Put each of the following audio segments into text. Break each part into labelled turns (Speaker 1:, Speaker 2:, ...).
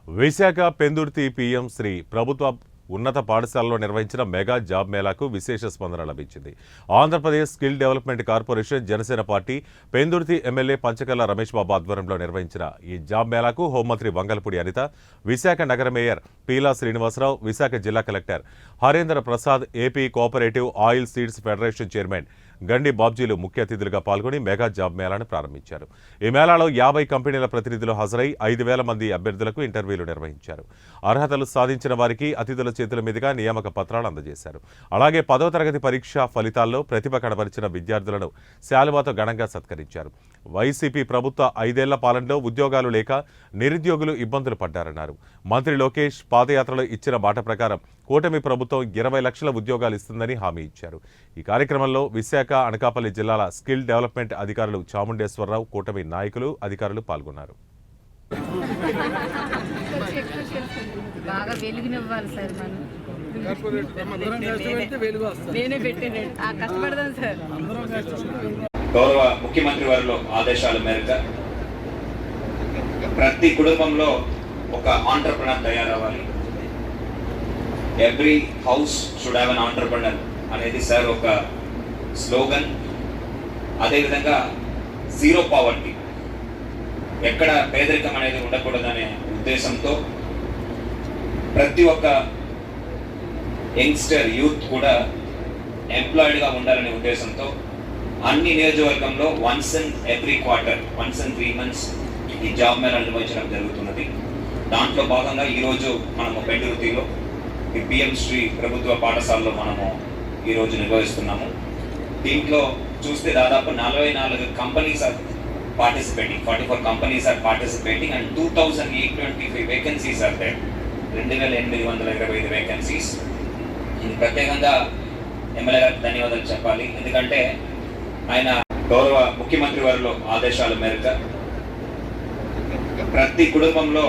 Speaker 1: Visakha Pendurthi PM Shri ప్రభుత్వ ఉన్నత పాఠశాలలో నిర్వహించిన మెగా జాబ్ మేళాకు విశేష స్పందన లభించింది. Andhra Pradesh skill development corporation Janasena party Pendurthi MLA Panchakarla Ramesh Babu ఆధ్వర్యంలో నిర్వహించిన ఈ జాబ్ మేళాకు హోంమంత్రి వంగలపూడి అనిత, విశాఖ నగర మేయర్ పీలా శ్రీనివాసరావు, విశాఖ జిల్లా collector Harendra Prasad, AP cooperative oil seeds federation chairman గండి బాబ్జీలు ముఖ్య అతిథులుగా పాల్గొని మెగా జాబ్ మేళాను ప్రారంభించారు. ఈ మేళాలో 50 కంపెనీల ప్రతినిధులు హాజరై 5,000 మంది అభ్యర్థులకు ఇంటర్వ్యూలు నిర్వహించారు. అర్హతలు సాధించిన వారికి అతిథుల చేతుల మీదుగా నియామక పత్రాలు అందజేశారు. అలాగే 10వ తరగతి పరీక్ష ఫలితాల్లో ప్రతిభ కనబరిచిన విద్యార్థులను శాలువాతో ఘనంగా సత్కరించారు. వైసీపీ ప్రభుత్వ 5 ఏళ్ల పాలనలో ఉద్యోగాలు లేక నిరుద్యోగులు ఇబ్బందులు పడ్డారన్నారు. మంత్రి లోకేష్ పాదయాత్రలో ఇచ్చిన మాట ప్రకారం కూటమి ప్రభుత్వం 20 లక్షల ఉద్యోగాలు ఇస్తుందని హామీ ఇచ్చారు. ఈ కార్యక్రమంలో విశాఖ, అనకాపల్లి జిల్లాల స్కిల్ డెవలప్మెంట్ అధికారులు చాముండేశ్వరరావు, కూటమి నాయకులు, అధికారులు పాల్గొన్నారు.
Speaker 2: గౌరవ ముఖ్యమంత్రి వారిలో ఆదేశాల మేరకు ప్రతి కుటుంబంలో ఒక ఆంటర్‌ప్రెన్యూర్ తయారవ్వాలి. Every house should have an entrepreneur అనేది సార్ ఒక స్లోగన్. అదేవిధంగా జీరో పావర్టీ, ఎక్కడ పేదరికం అనేది ఉండకూడదనే ఉద్దేశంతో ప్రతి ఒక్క యంగ్స్టర్ యూత్ కూడా ఎంప్లాయిడ్గా ఉండాలనే ఉద్దేశంతో అన్ని నియోజకవర్గంలో once in every quarter, once in 3 months ఈ జాబ్ మేళా నిర్వహించడం జరుగుతున్నది. దాంట్లో భాగంగా ఈరోజు మనము పెందుర్తిలో ఈ పిఎం శ్రీ ప్రభుత్వ పాఠశాలలో మనము ఈరోజు నిర్వహిస్తున్నాము. దీంట్లో చూస్తే దాదాపు 44 companies are participating, 44 companies are participating and 2,825 vacancies are there. 2,825 vacancies. ఇది ప్రత్యేకంగా ఎమ్మెల్యే గారికి ధన్యవాదాలు చెప్పాలి. ఎందుకంటే ఆయన గౌరవ ముఖ్యమంత్రి వారిలో ఆదేశాల మేరకు ప్రతి కుటుంబంలో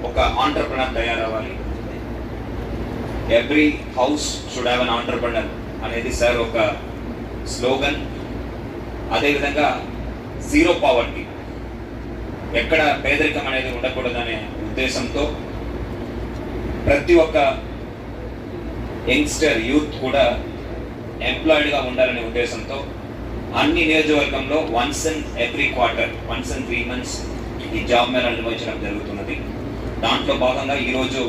Speaker 2: ఒక ఆంటర్‌ప్రెన్యూర్ తయారవ్వాలి. Every house should have an entrepreneur అనేది సార్ ఒక స్లోగన్. అదేవిధంగా జీరో పావర్టీ, ఎక్కడ పేదరికం అనేది ఉండకూడదనే ఉద్దేశంతో ప్రతి ఒక్క యంగ్స్టర్ యూత్ కూడా ఎంప్లాయిడ్గా ఉండాలనే ఉద్దేశంతో అన్ని నియోజకవర్గంలో once in every quarter, once in 3 months ఈ జాబ్ మేళా నిర్వహించడం జరుగుతున్నది. దాంట్లో భాగంగా ఈరోజు